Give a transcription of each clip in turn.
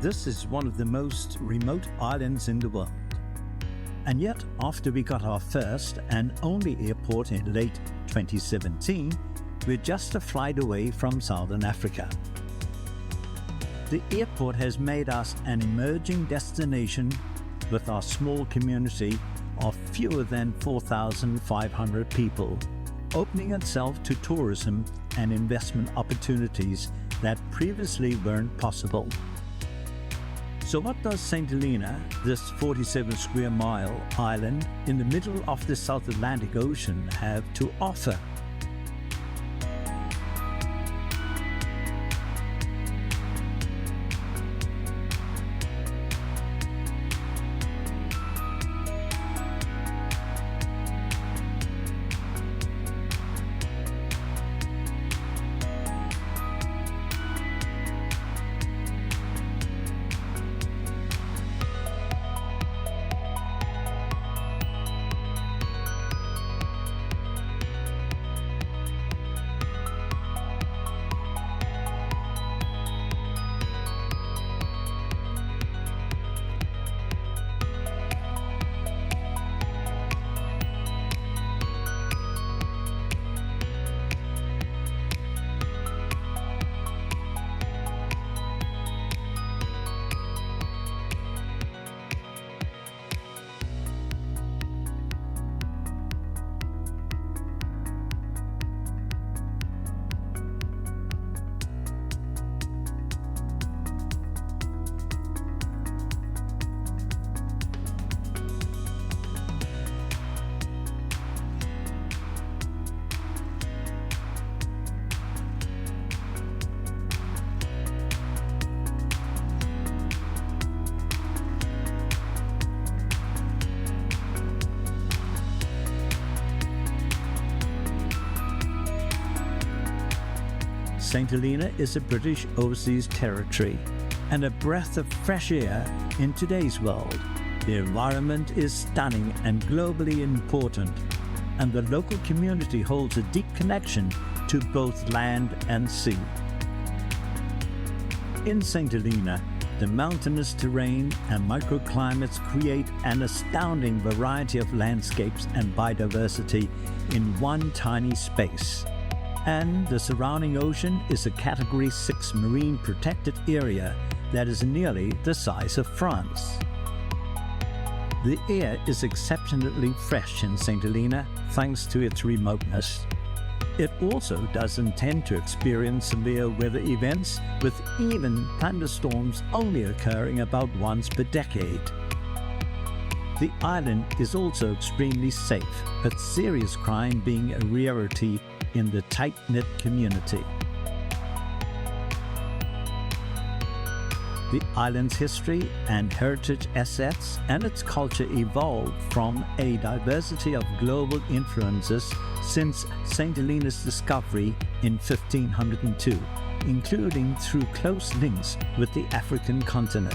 This is one of the most remote islands in the world. And yet, after we got our first and only airport in late 2017, we're just a flight away from Southern Africa. The airport has made us an emerging destination with our small community of fewer than 4,500 people, opening itself to tourism and investment opportunities that previously weren't possible. So what does St. Helena, this 47 square mile island in the middle of the South Atlantic Ocean, have to offer? St. Helena is a British overseas territory and a breath of fresh air in today's world. The environment is stunning and globally important, and the local community holds a deep connection to both land and sea. In St. Helena, the mountainous terrain and microclimates create an astounding variety of landscapes and biodiversity in one tiny space. And the surrounding ocean is a Category 6 marine protected area that is nearly the size of France. The air is exceptionally fresh in St. Helena thanks to its remoteness. It also doesn't tend to experience severe weather events, with even thunderstorms only occurring about once per decade. The island is also extremely safe, with serious crime being a rarity in the tight-knit community. The island's history and heritage assets and its culture evolved from a diversity of global influences since St. Helena's discovery in 1502, including through close links with the African continent.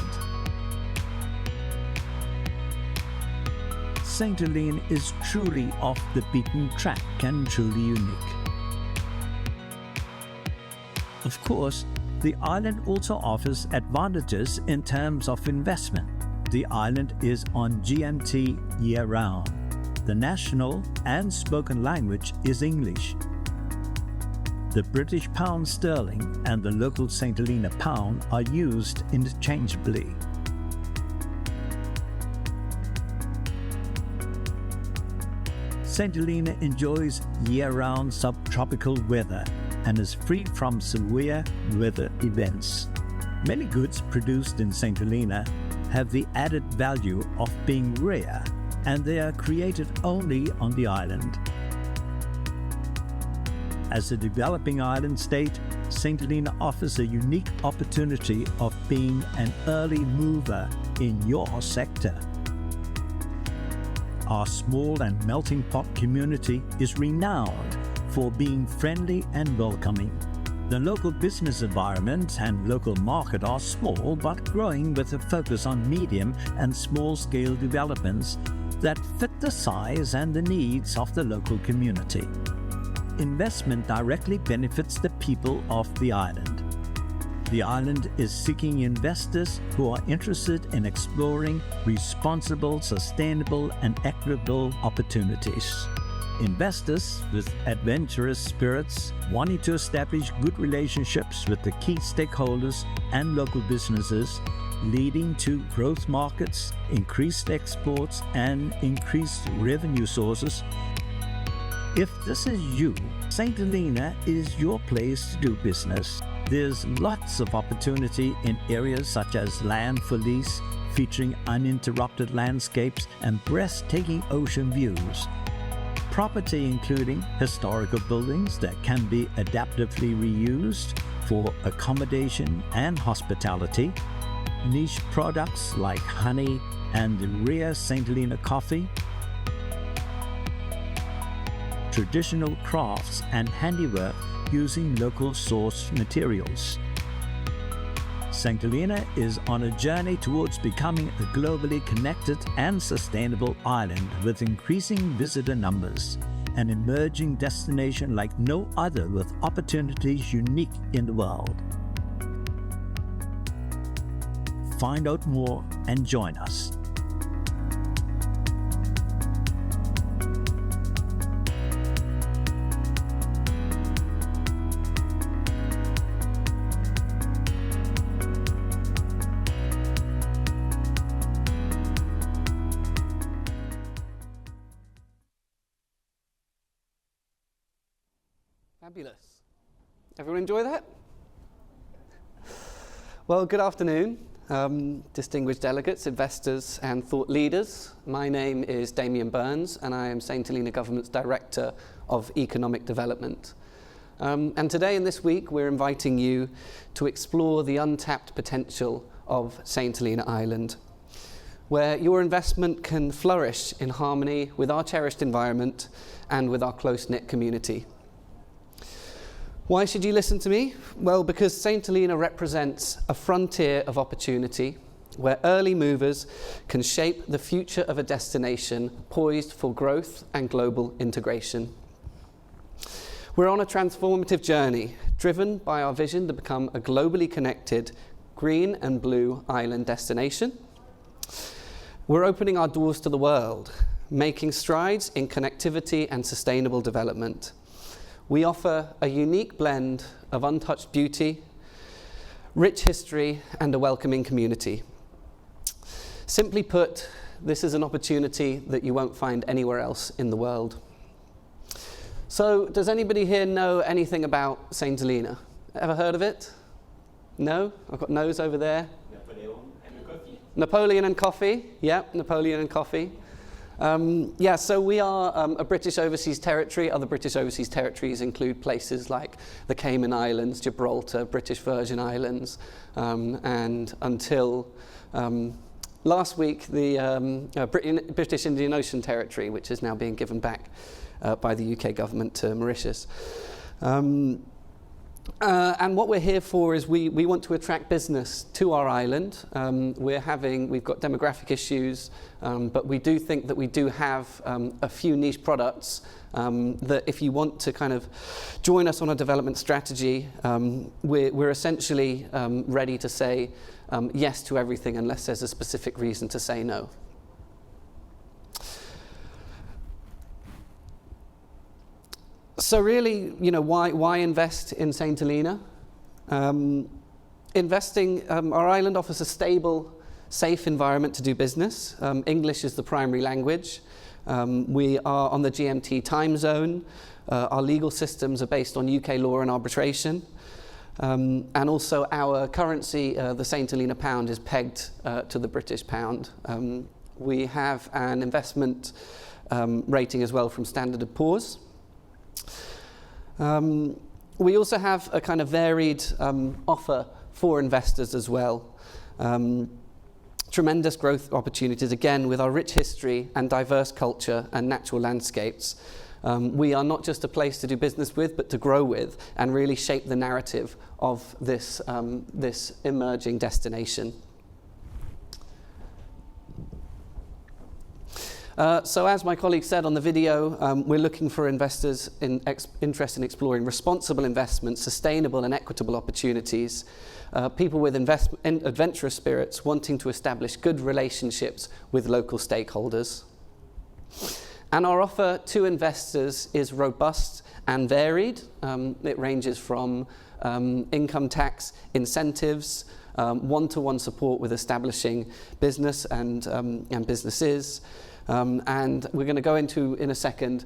St. Helena is truly off the beaten track and truly unique. Of course, the island also offers advantages in terms of investment. The island is on GMT year-round. The national and spoken language is English. The British pound sterling and the local St. Helena pound are used interchangeably. St. Helena enjoys year-round subtropical weather and is free from severe weather events. Many goods produced in St. Helena have the added value of being rare, and they are created only on the island. As a developing island state, St. Helena offers a unique opportunity of being an early mover in your sector. Our small and melting pot community is renowned for being friendly and welcoming. The local business environment and local market are small but growing, with a focus on medium and small-scale developments that fit the size and the needs of the local community. Investment directly benefits the people of the island. The island is seeking investors who are interested in exploring responsible, sustainable, and equitable opportunities. Investors with adventurous spirits wanting to establish good relationships with the key stakeholders and local businesses, leading to growth markets, increased exports, and increased revenue sources. If this is you, St. Helena is your place to do business. There's lots of opportunity in areas such as land for lease, featuring uninterrupted landscapes and breathtaking ocean views. Property including historical buildings that can be adaptively reused for accommodation and hospitality, niche products like honey and rare St. Helena coffee, traditional crafts and handiwork using local sourced materials. St. Helena is on a journey towards becoming a globally connected and sustainable island with increasing visitor numbers, an emerging destination like no other with opportunities unique in the world. Find out more and join us. Fabulous. Everyone enjoy that? Well, good afternoon, distinguished delegates, investors and thought leaders. My name is Damien Burns and I am St. Helena Government's Director of Economic Development. And today and this week we're inviting you to explore the untapped potential of St. Helena Island, where your investment can flourish in harmony with our cherished environment and with our close-knit community. Why should you listen to me? Well, because St. Helena represents a frontier of opportunity where early movers can shape the future of a destination poised for growth and global integration. We're on a transformative journey, driven by our vision to become a globally connected green and blue island destination. We're opening our doors to the world, making strides in connectivity and sustainable development. We offer a unique blend of untouched beauty, rich history, and a welcoming community. Simply put, this is an opportunity that you won't find anywhere else in the world. So, does anybody here know anything about St. Helena? Ever heard of it? No? I've got no's over there. Napoleon and coffee. Yep, Napoleon and coffee. So we are a British overseas territory. Other British overseas territories include places like the Cayman Islands, Gibraltar, British Virgin Islands, and until last week, the British Indian Ocean Territory, which is now being given back by the UK government to Mauritius. And what we're here for is we want to attract business to our island. We've got demographic issues, but we do think that we do have a few niche products that if you want to kind of join us on a development strategy, we're essentially ready to say yes to everything unless there's a specific reason to say no. So really, why invest in St. Helena? Investing, our island offers a stable, safe environment to do business. English is the primary language. We are on the GMT time zone. Our legal systems are based on UK law and arbitration. And also our currency, the St. Helena pound, is pegged to the British pound. We have an investment rating as well from Standard & Poor's. We also have a kind of varied offer for investors as well. Tremendous growth opportunities, again, with our rich history and diverse culture and natural landscapes. We are not just a place to do business with, but to grow with and really shape the narrative of this emerging destination. So as my colleague said on the video, we're looking for investors interested in exploring responsible investment, sustainable and equitable opportunities, people with adventurous spirits wanting to establish good relationships with local stakeholders. And our offer to investors is robust and varied. It ranges from income tax incentives, one-to-one support with establishing business and businesses. And we're going to go into, in a second,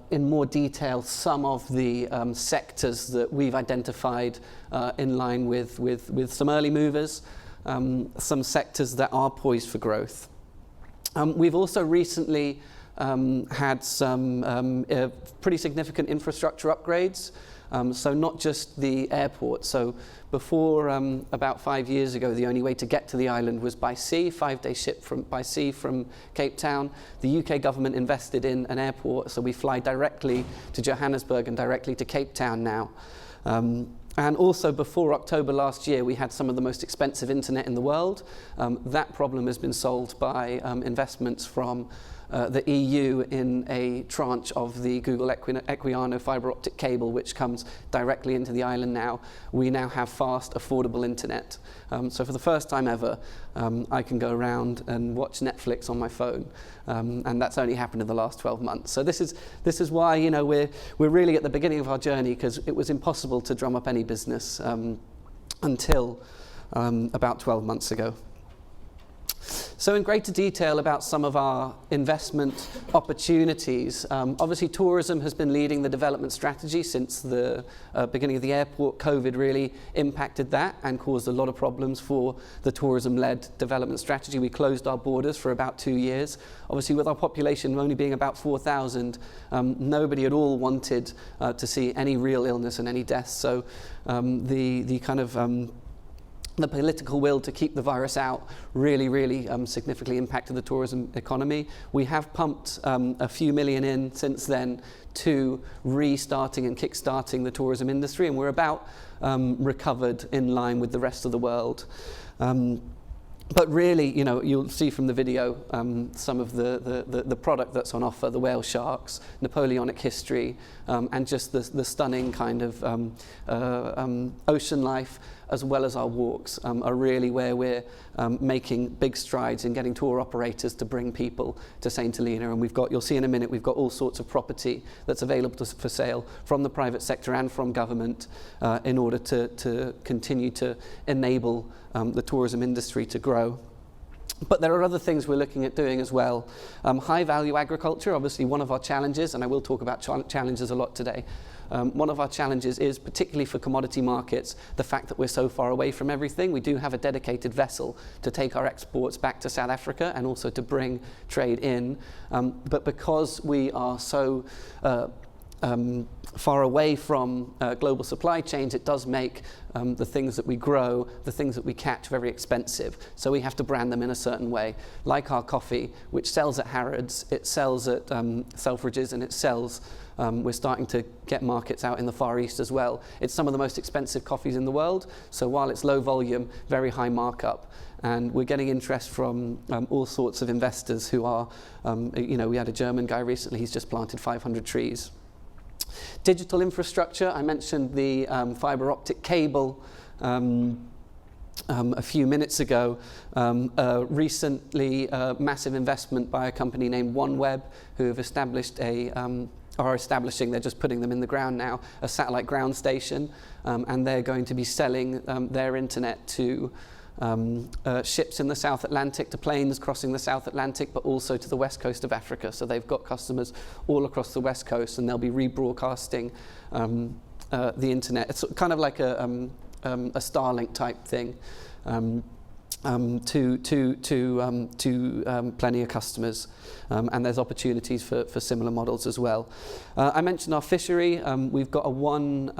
in more detail, some of the sectors that we've identified in line with some early movers, some sectors that are poised for growth. We've also recently had some pretty significant infrastructure upgrades. So not just the airport. So before, about 5 years ago, the only way to get to the island was by sea, 5-day ship by sea from Cape Town. The UK government invested in an airport, so we fly directly to Johannesburg and directly to Cape Town now. And also before October last year, we had some of the most expensive internet in the world. That problem has been solved by investments from the EU in a tranche of the Google Equiano fibre optic cable, which comes directly into the island now. We now have fast, affordable internet. So for the first time ever, I can go around and watch Netflix on my phone. And that's only happened in the last 12 months. So this is why, you know, we're really at the beginning of our journey, because it was impossible to drum up any business until about 12 months ago. So in greater detail about some of our investment opportunities, obviously tourism has been leading the development strategy since the beginning of the airport. COVID really impacted that and caused a lot of problems for the tourism-led development strategy. We closed our borders for about 2 years. Obviously with our population only being about 4,000, nobody at all wanted to see any real illness and any deaths. So the political will to keep the virus out really significantly impacted the tourism economy. We have pumped a few million in since then to restarting and kickstarting the tourism industry, and we're about recovered in line with the rest of the world. But really, you know, you'll see from the video some of the product that's on offer, the whale sharks, Napoleonic history, and just the stunning kind of ocean life, as well as our walks, are really where we're making big strides in getting tour operators to bring people to St. Helena. And you'll see in a minute, we've got all sorts of property that's available for sale from the private sector and from government in order to continue to enable the tourism industry to grow. But there are other things we're looking at doing as well. High value agriculture, obviously one of our challenges, and I will talk about challenges a lot today. One of our challenges is, particularly for commodity markets, the fact that we're so far away from everything. We do have a dedicated vessel to take our exports back to South Africa and also to bring trade in. But because we are so far away from global supply chains, it does make the things that we grow, the things that we catch, very expensive. So we have to brand them in a certain way. Like our coffee, which sells at Harrods, it sells at Selfridges, and it sells, we're starting to get markets out in the Far East as well. It's some of the most expensive coffees in the world. So while it's low volume, very high markup. And we're getting interest from all sorts of investors who are, we had a German guy recently, he's just planted 500 trees. Digital infrastructure, I mentioned the fibre optic cable a few minutes ago. Recently, massive investment by a company named OneWeb, who have established they're just putting them in the ground now, a satellite ground station, and they're going to be selling their internet to ships in the South Atlantic, to planes crossing the South Atlantic, but also to the west coast of Africa. So they've got customers all across the west coast, and they'll be rebroadcasting the internet. It's kind of like a Starlink type thing to plenty of customers, and there's opportunities for similar models as well. I mentioned our fishery. We've got a one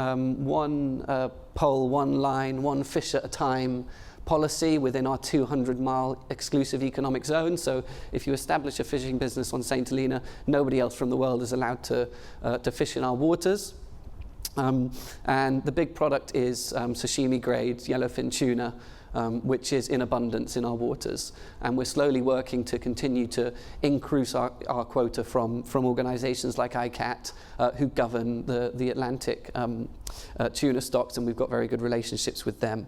pole, one line, one fish at a time policy within our 200-mile exclusive economic zone. So if you establish a fishing business on St. Helena, nobody else from the world is allowed to fish in our waters. And the big product is sashimi grade yellowfin tuna, which is in abundance in our waters. And we're slowly working to continue to increase our quota from organisations like ICAT, who govern the Atlantic tuna stocks, and we've got very good relationships with them.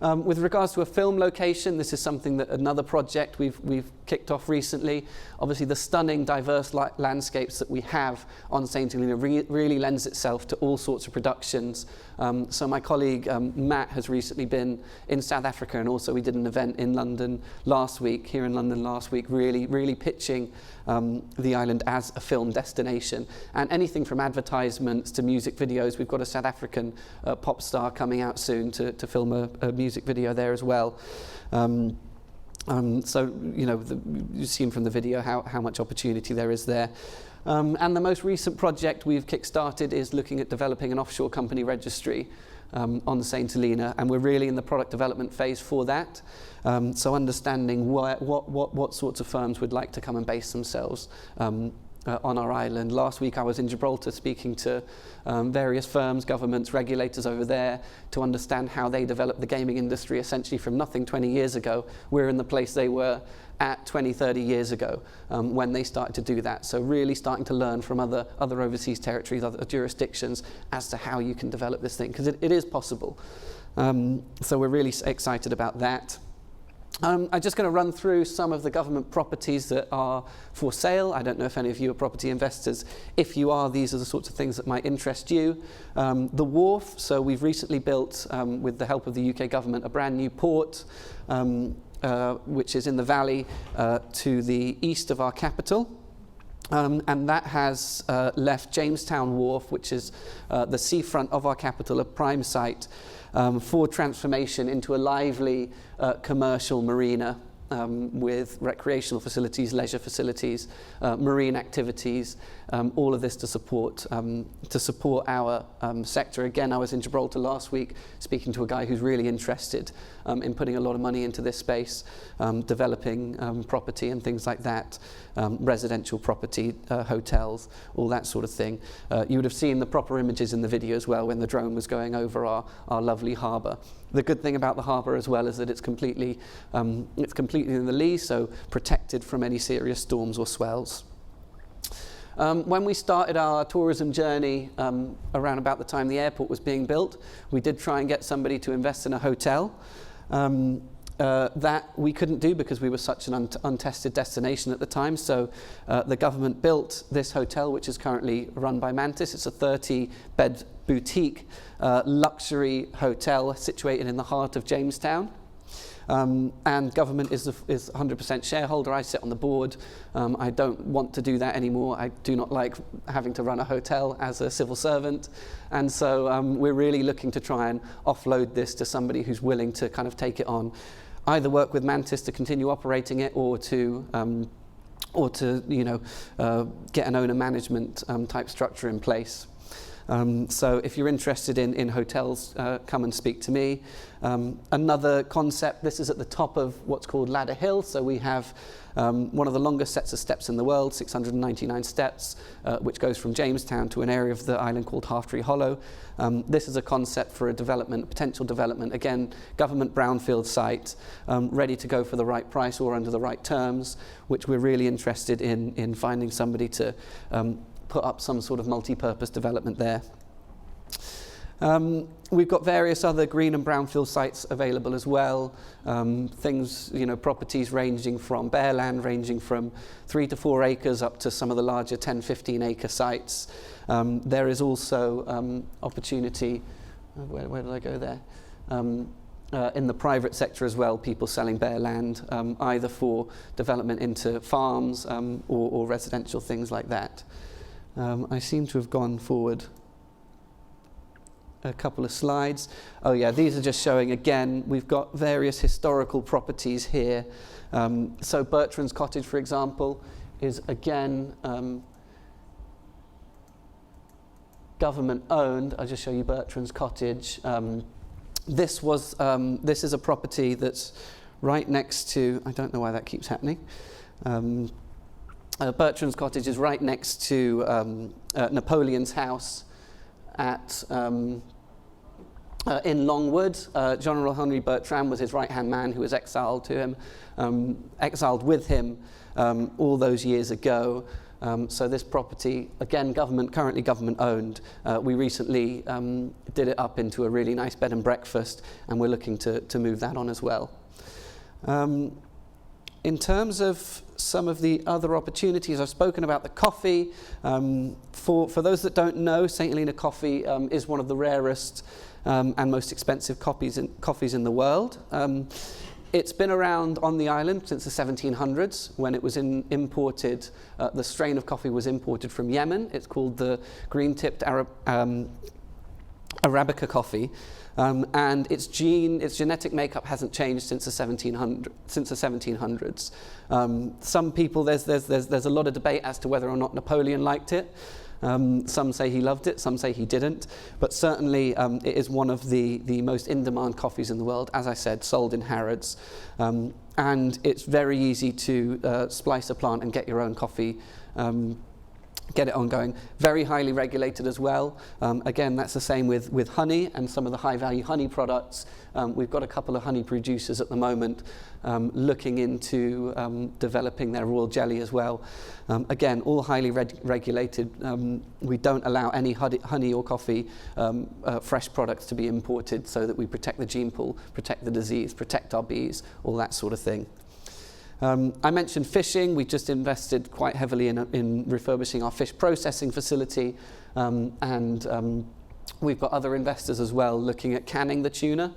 With regards to a film location, this is something that another project we've kicked off recently. Obviously, the stunning, diverse landscapes that we have on St. Helena really lends itself to all sorts of productions. So my colleague Matt has recently been in South Africa, and also we did an event in London last week, really pitching the island as a film destination. And anything from advertisements to music videos. We've got a South African pop star coming out soon to film a music video there as well. So, you know, you've seen from the video how much opportunity there is there. And the most recent project we've kickstarted is looking at developing an offshore company registry on St. Helena, and we're really in the product development phase for that. So understanding what sorts of firms would like to come and base themselves on our island. Last week I was in Gibraltar speaking to various firms, governments, regulators over there to understand how they developed the gaming industry essentially from nothing 20 years ago. We're in the place they were at 20, 30 years ago when they started to do that. So really starting to learn from other overseas territories, other jurisdictions as to how you can develop this thing, because it is possible. So we're really excited about that. I'm just going to run through some of the government properties that are for sale. I don't know if any of you are property investors. If you are, these are the sorts of things that might interest you. The wharf, so we've recently built, with the help of the UK government, a brand new port, which is in the valley to the east of our capital. And that has left Jamestown Wharf, which is the seafront of our capital, a prime site for transformation into a lively commercial marina with recreational facilities, leisure facilities, marine activities, all of this to support our sector. Again, I was in Gibraltar last week speaking to a guy who's really interested in putting a lot of money into this space, developing property and things like that, residential property, hotels, all that sort of thing. You would have seen the proper images in the video as well when the drone was going over our lovely harbour. The good thing about the harbour as well is that it's completely in the lee, so protected from any serious storms or swells. When we started our tourism journey around about the time the airport was being built, we did try and get somebody to invest in a hotel. That we couldn't do because we were such an untested destination at the time. So the government built this hotel, which is currently run by Mantis. It's a 30-bed boutique luxury hotel situated in the heart of Jamestown. And government is 100% shareholder. I sit on the board. I don't want to do that anymore. I do not like having to run a hotel as a civil servant. And so we're really looking to try and offload this to somebody who's willing to kind of take it on, either work with Mantis to continue operating it or to get an owner management type structure in place. So if you're interested in hotels, come and speak to me. Another concept, this is at the top of what's called Ladder Hill. So we have one of the longest sets of steps in the world, 699 steps, which goes from Jamestown to an area of the island called Half Tree Hollow. This is a concept for a potential development. Again, government brownfield site, ready to go for the right price or under the right terms, which we're really interested in finding somebody to put up some sort of multi-purpose development there. We've got various other green and brownfield sites available as well. Things, properties ranging from bare land, ranging from 3 to 4 acres up to some of the larger 10, 15 acre sites. There is also opportunity, where did I go there? In the private sector as well, people selling bare land, either for development into farms or residential things like that. I seem to have gone forward a couple of slides. Oh yeah, these are just showing, again, we've got various historical properties here. So Bertrand's Cottage, for example, is again government owned. I'll just show you Bertrand's Cottage. This is a property that's right next to, I don't know why that keeps happening. Bertrand's Cottage is right next to Napoleon's house at in Longwood. General Henry Bertram was his right-hand man who was exiled with him all those years ago. So this property, again, currently government owned. We recently did it up into a really nice bed and breakfast, and we're looking to move that on as well. In terms of some of the other opportunities, I've spoken about the coffee. For those that don't know, St. Helena coffee is one of the rarest and most expensive coffees in the world. It's been around on the island since the 1700s, when it was imported. The strain of coffee was imported from Yemen. It's called the green-tipped Arabica coffee. And its genetic makeup hasn't changed since the 1700s. Some people, there's a lot of debate as to whether or not Napoleon liked it. Some say he loved it, some say he didn't, but certainly it is one of the most in-demand coffees in the world, as I said, sold in Harrods. And it's very easy to splice a plant and get your own coffee, get it ongoing. Very highly regulated as well. Again, that's the same with honey and some of the high-value honey products. We've got a couple of honey producers at the moment looking into developing their royal jelly as well. Again, all highly regulated. We don't allow any honey or coffee fresh products to be imported, so that we protect the gene pool, protect the disease, protect our bees, all that sort of thing. I mentioned fishing. We just invested quite heavily in refurbishing our fish processing facility, and we've got other investors as well looking at canning the tuna.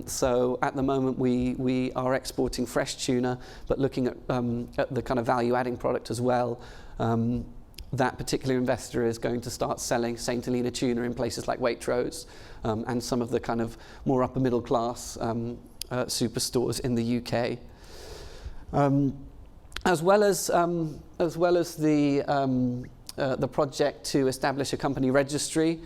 So at the moment we are exporting fresh tuna, but looking at the kind of value-adding product as well. That particular investor is going to start selling St. Helena tuna in places like Waitrose and some of the kind of more upper middle class superstores in the UK. As well as the project to establish a company registry,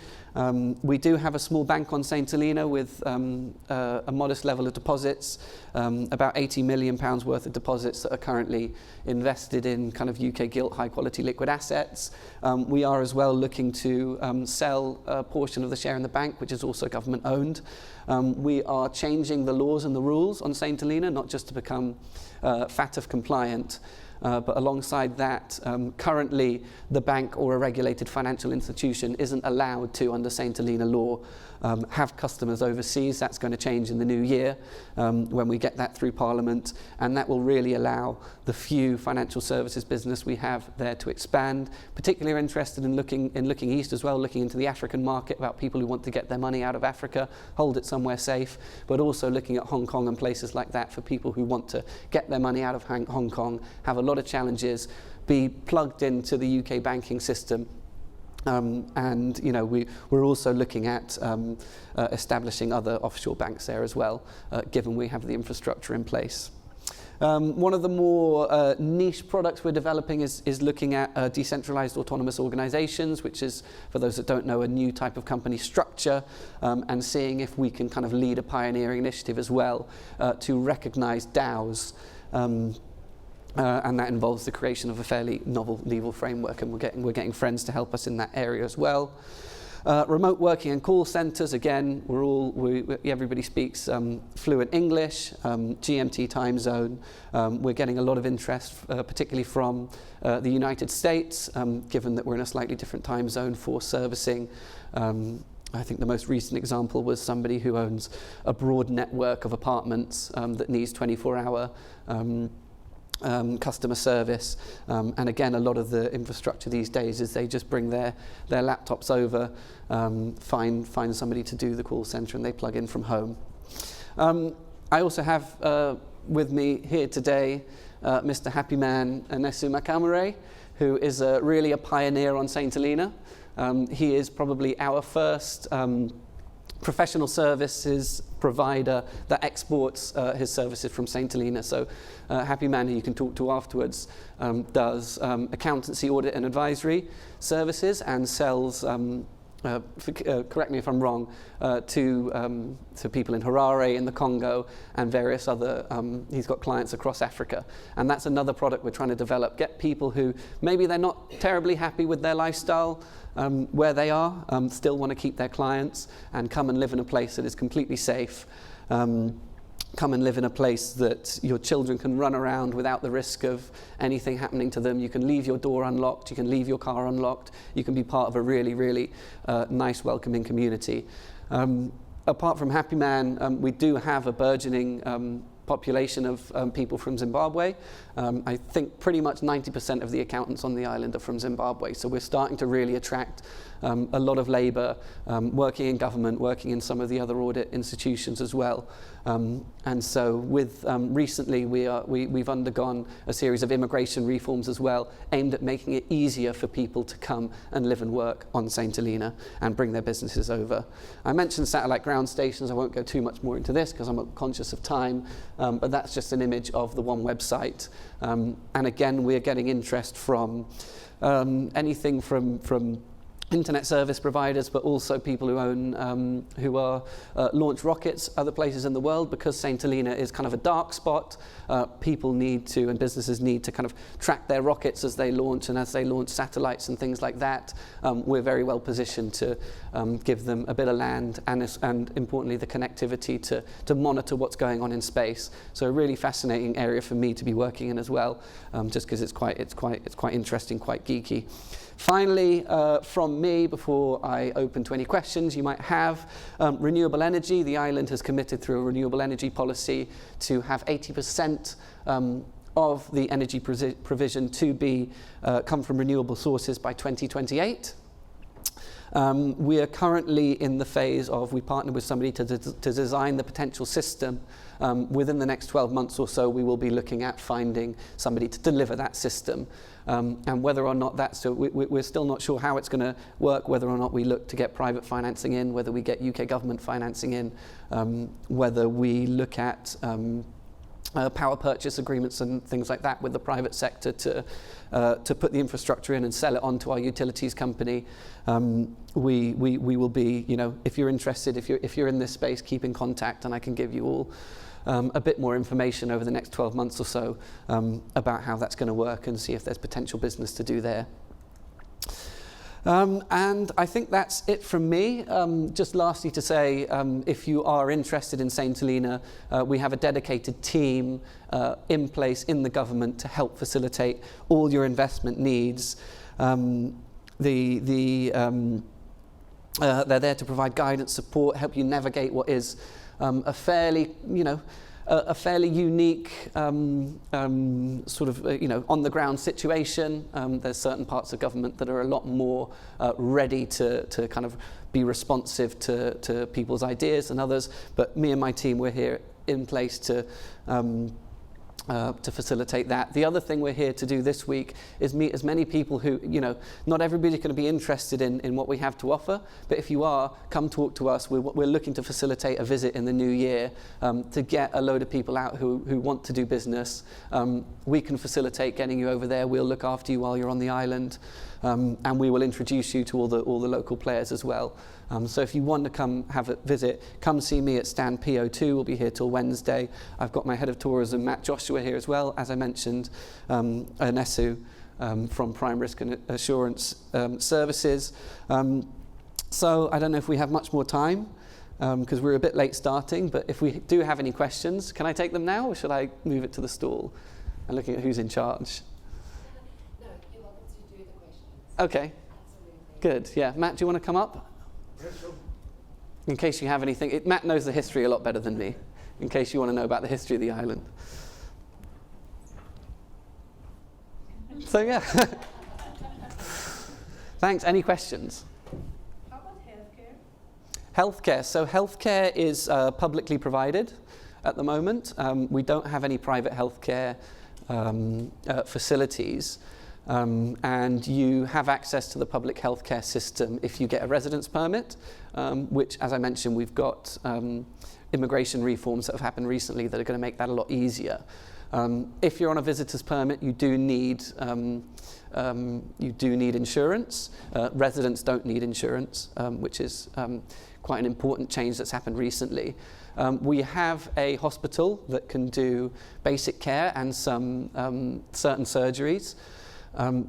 we do have a small bank on St. Helena with a modest level of deposits, about £80 million worth of deposits that are currently invested in kind of UK gilt high quality liquid assets. We are as well looking to sell a portion of the share in the bank, which is also government owned. We are changing the laws and the rules on St. Helena, not just to become FATF compliant, but alongside that, currently the bank or a regulated financial institution isn't allowed to, under St. Helena law, have customers overseas. That's going to change in the new year when we get that through Parliament, and that will really allow the few financial services business we have there to expand. Particularly interested in looking east as well, looking into the African market, about people who want to get their money out of Africa, hold it somewhere safe, but also looking at Hong Kong and places like that for people who want to get their money out of Hong Kong, have a lot of challenges, be plugged into the UK banking system. And you know, we're also looking at establishing other offshore banks there as well, given we have the infrastructure in place. One of the more niche products we're developing is looking at decentralized autonomous organizations, which is, for those that don't know, a new type of company structure, and seeing if we can kind of lead a pioneering initiative as well to recognize DAOs. And that involves the creation of a fairly novel legal framework, and we're getting friends to help us in that area as well. Remote working and call centres, again, everybody speaks fluent English, GMT time zone. We're getting a lot of interest, particularly from the United States, given that we're in a slightly different time zone for servicing. I think the most recent example was somebody who owns a broad network of apartments that needs 24-hour customer service, and again, a lot of the infrastructure these days is they just bring their laptops over, find somebody to do the call centre, and they plug in from home. I also have with me here today Mr. Happy Man Anesu Makamure, who is really a pioneer on St. Helena. He is probably our first professional services provider that exports his services from St. Helena. So Happy Man, who you can talk to afterwards, does accountancy, audit and advisory services, and sells correct me if I'm wrong, to people in Harare, in the Congo, and various other, he's got clients across Africa. And that's another product we're trying to develop. Get people who maybe they're not terribly happy with their lifestyle where they are, still want to keep their clients, and come and live in a place that is completely safe. Come and live in a place that your children can run around without the risk of anything happening to them. You can leave your door unlocked, you can leave your car unlocked, you can be part of a really, really nice, welcoming community. Apart from Happy Man, we do have a burgeoning population of people from Zimbabwe. I think pretty much 90% of the accountants on the island are from Zimbabwe, so we're starting to really attract a lot of labour working in government, working in some of the other audit institutions as well. And so with recently we've undergone a series of immigration reforms as well, aimed at making it easier for people to come and live and work on St. Helena and bring their businesses over. I mentioned satellite ground stations. I won't go too much more into this because I'm conscious of time, but that's just an image of the one website. And again, we're getting interest from anything from internet service providers, but also people who own, launch rockets other places in the world. Because St. Helena is kind of a dark spot, people need to, and businesses need to kind of track their rockets as they launch, and as they launch satellites and things like that. We're very well positioned to give them a bit of land and importantly the connectivity to monitor what's going on in space. So a really fascinating area for me to be working in as well, just because it's quite interesting, quite geeky. Finally, from me, before I open to any questions you might have, renewable energy. The island has committed through a renewable energy policy to have 80% of the energy provision to be come from renewable sources by 2028. We are currently in the phase of, we partnered with somebody to design the potential system. Within the next 12 months or so, we will be looking at finding somebody to deliver that system. And whether or not that's, so we're still not sure how it's going to work, whether or not we look to get private financing in, whether we get UK government financing in, whether we look at power purchase agreements and things like that with the private sector to put the infrastructure in and sell it on to our utilities company. We will be, if you're interested, if you're in this space, keep in contact, and I can give you all a bit more information over the next 12 months or so about how that's going to work and see if there's potential business to do there. And I think that's it from me. Just lastly to say, if you are interested in St. Helena, we have a dedicated team in place in the government to help facilitate all your investment needs. They're there to provide guidance, support, help you navigate what is a fairly, a fairly unique sort of, on the ground situation. There's certain parts of government that are a lot more ready to kind of be responsive to people's ideas than others. But me and my team, we're here in place to facilitate that. The other thing we're here to do this week is meet as many people who, not everybody's going to be interested in what we have to offer, but if you are, come talk to us. We're looking to facilitate a visit in the new year to get a load of people out who want to do business. We can facilitate getting you over there. We'll look after you while you're on the island, and we will introduce you to all the local players as well. So if you want to come have a visit, come see me at stand PO2. We'll be here till Wednesday. I've got my head of tourism, Matt Joshua, here as well, as I mentioned, Anesu from Prime Risk and Assurance Services. So I don't know if we have much more time, because we're a bit late starting, but if we do have any questions, can I take them now, or should I move it to the stall? I'm looking at who's in charge. No, you're welcome to do the questions. Okay. Absolutely. Good. Yeah. Matt, do you want to come up? Yes, sure. In case you have anything. Matt knows the history a lot better than me, in case you want to know about the history of the island. So, yeah. Thanks. Any questions? How about healthcare? Healthcare. So healthcare is publicly provided at the moment. We don't have any private healthcare facilities. And you have access to the public healthcare system if you get a residence permit, which, as I mentioned, we've got immigration reforms that have happened recently that are going to make that a lot easier. If you're on a visitor's permit, you do need insurance. Residents don't need insurance, which is quite an important change that's happened recently. We have a hospital that can do basic care and some certain surgeries,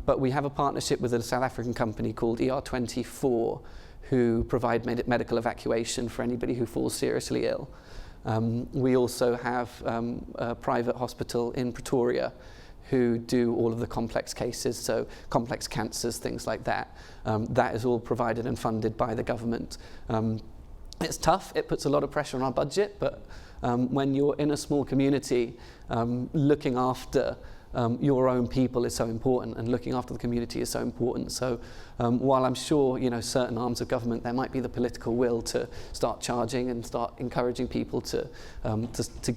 but we have a partnership with a South African company called ER24 who provide medical evacuation for anybody who falls seriously ill. We also have a private hospital in Pretoria who do all of the complex cases, so complex cancers, things like that. That is all provided and funded by the government. It's tough, it puts a lot of pressure on our budget, but when you're in a small community, looking after your own people is so important, and looking after the community is so important. So while I'm sure, certain arms of government, there might be the political will to start charging and start encouraging people to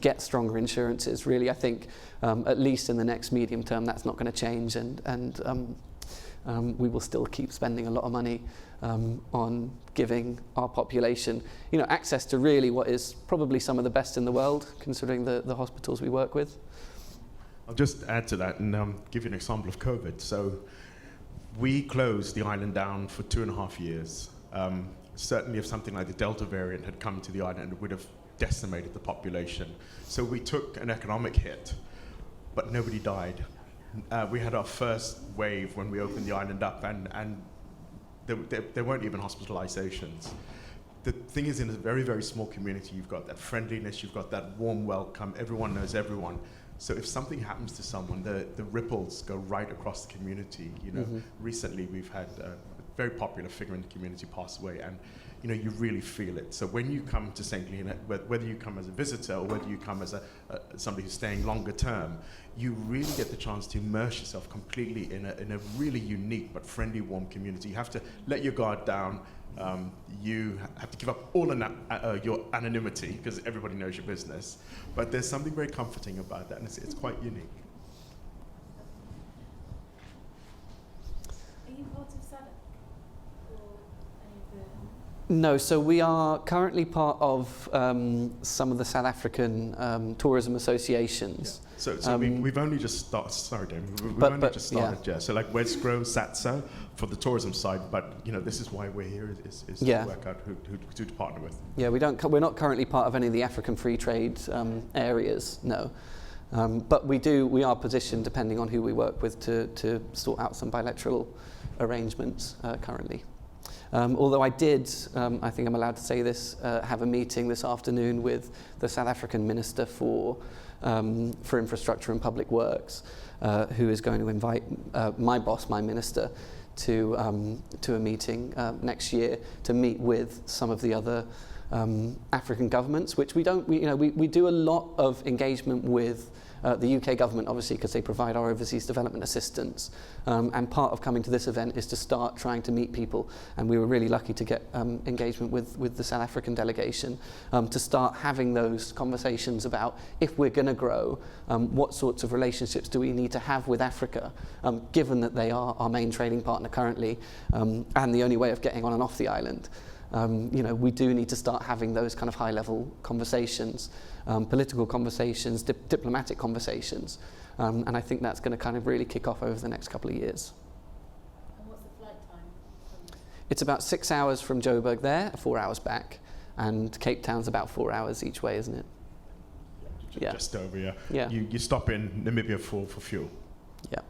get stronger insurances, really I think at least in the next medium term that's not going to change, and we will still keep spending a lot of money on giving our population access to really what is probably some of the best in the world, considering the hospitals we work with. I'll just add to that and give you an example of COVID. So we closed the island down for 2.5 years. Certainly if something like the Delta variant had come to the island, it would have decimated the population. So we took an economic hit, but nobody died. We had our first wave when we opened the island up, and there weren't even hospitalizations. The thing is, in a very, very small community, you've got that friendliness, you've got that warm welcome, everyone knows everyone. So if something happens to someone, the ripples go right across the community. Recently we've had a very popular figure in the community pass away, and you really feel it. So when you come to St. Helena, whether you come as a visitor or whether you come as somebody who's staying longer term, you really get the chance to immerse yourself completely in a really unique but friendly, warm community. You have to let your guard down. You have to give up all your anonymity because everybody knows your business. But there's something very comforting about that, and it's quite unique. Are you part of SADC? No, so we are currently part of some of the South African tourism associations. Yeah. So we've only just started. Sorry, Dave. We've only just started. Yeah. So like Wesgrow, SATSA for the tourism side, but this is why we're here is to work out who to partner with. Yeah, we're not currently part of any of the African free trade areas. No. But we are positioned, depending on who we work with, to sort out some bilateral arrangements currently. Although I did, I think I'm allowed to say this, have a meeting this afternoon with the South African Minister for Infrastructure and Public Works, who is going to invite my boss, my minister, to a meeting next year to meet with some of the other African governments, which we do a lot of engagement with the UK government, obviously, because they provide our overseas development assistance. And part of coming to this event is to start trying to meet people. And we were really lucky to get engagement with the South African delegation to start having those conversations about, if we're going to grow, what sorts of relationships do we need to have with Africa, given that they are our main trading partner currently, and the only way of getting on and off the island. We do need to start having those kind of high-level conversations, political conversations, diplomatic conversations, and I think that's going to kind of really kick off over the next couple of years. And what's the flight time? It's about 6 hours from Joburg there, 4 hours back, and Cape Town's about 4 hours each way, isn't it? Yeah. Just over, yeah. Yeah. You stop in Namibia for fuel. Yeah.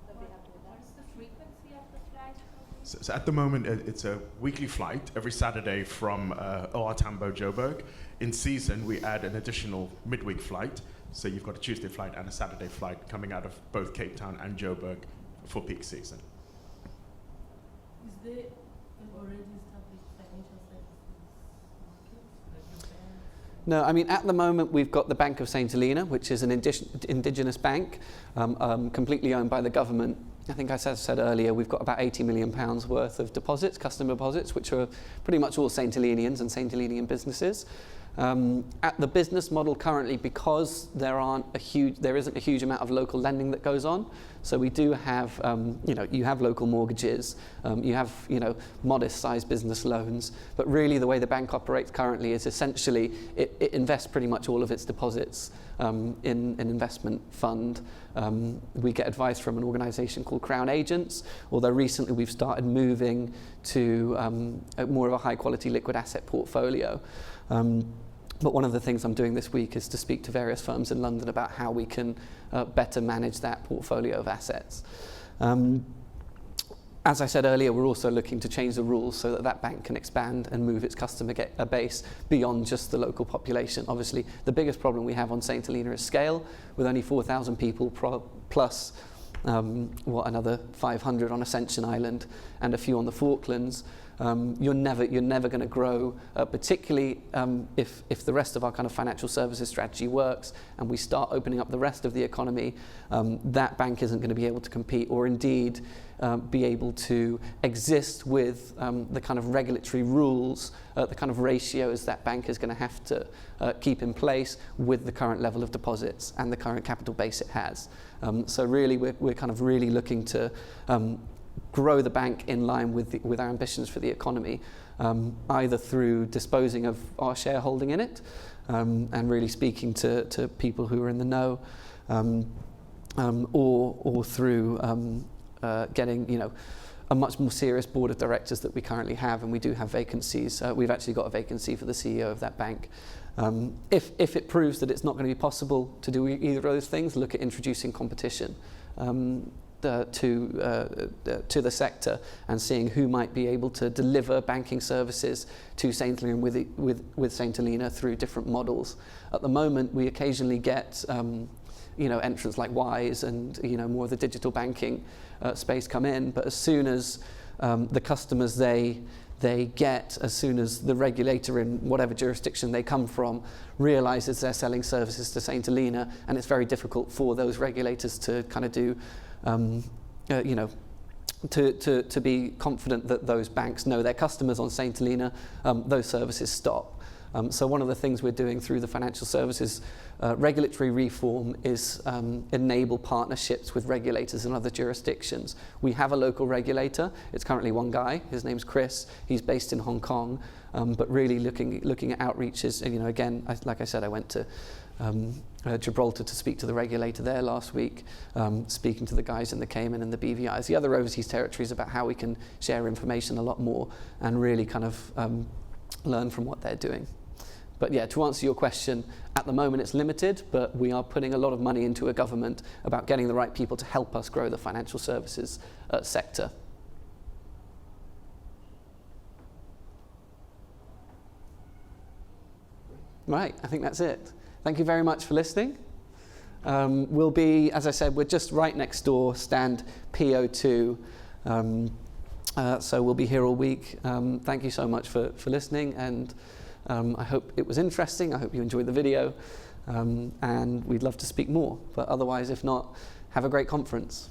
What's the frequency of the flight? So at the moment, it's a weekly flight every Saturday from OR Tambo, Joburg. In season, we add an additional midweek flight. So you've got a Tuesday flight and a Saturday flight coming out of both Cape Town and Joburg for peak season. Is there an already established financial services market? No, I mean, at the moment, we've got the Bank of St. Helena, which is an indigenous bank, completely owned by the government. I think I said earlier, we've got about £80 million worth of deposits, customer deposits, which are pretty much all St. Helenians and St. Helenian businesses. At the business model currently, because there isn't a huge amount of local lending that goes on. So we do have, you have local mortgages, you have, modest-sized business loans. But really, the way the bank operates currently is essentially it invests pretty much all of its deposits in an investment fund. We get advice from an organisation called Crown Agents, although recently we've started moving to more of a high-quality liquid asset portfolio. But one of the things I'm doing this week is to speak to various firms in London about how we can better manage that portfolio of assets. As I said earlier, we're also looking to change the rules so that that bank can expand and move its customer base beyond just the local population. Obviously, the biggest problem we have on St. Helena is scale, with only 4,000 people plus another 500 on Ascension Island and a few on the Falklands. You're never going to grow, particularly if the rest of our kind of financial services strategy works and we start opening up the rest of the economy. That bank isn't going to be able to compete, or indeed be able to exist with the kind of regulatory rules, the kind of ratios that bank is going to have to keep in place with the current level of deposits and the current capital base it has. So really, we're kind of really looking to grow the bank in line with our ambitions for the economy, either through disposing of our shareholding in it and really speaking to people who are in the know, or through getting a much more serious board of directors that we currently have, and we do have vacancies. We've actually got a vacancy for the CEO of that bank. If it proves that it's not going to be possible to do either of those things, look at introducing competition to the sector and seeing who might be able to deliver banking services to St. Helena with St. Helena through different models. At the moment, we occasionally get entrants like Wise and more of the digital banking space come in, but as soon as the customers they get, as soon as the regulator in whatever jurisdiction they come from realizes they're selling services to St. Helena, and it's very difficult for those regulators to kind of do to be confident that those banks know their customers on St. Helena, those services stop. So one of the things we're doing through the financial services regulatory reform is enable partnerships with regulators in other jurisdictions. We have a local regulator. It's currently one guy. His name's Chris. He's based in Hong Kong, but really looking at outreaches. Again, like I said, I went to Gibraltar to speak to the regulator there last week, speaking to the guys in the Cayman and the BVIs, the other overseas territories, about how we can share information a lot more and really kind of learn from what they're doing. But yeah, to answer your question, at the moment it's limited, but we are putting a lot of money into a government about getting the right people to help us grow the financial services sector. Right, I think that's it. Thank you very much for listening. We'll be, as I said, we're just right next door, stand PO2. So we'll be here all week. Thank you so much for listening, and I hope it was interesting. I hope you enjoyed the video, and we'd love to speak more. But otherwise, if not, have a great conference.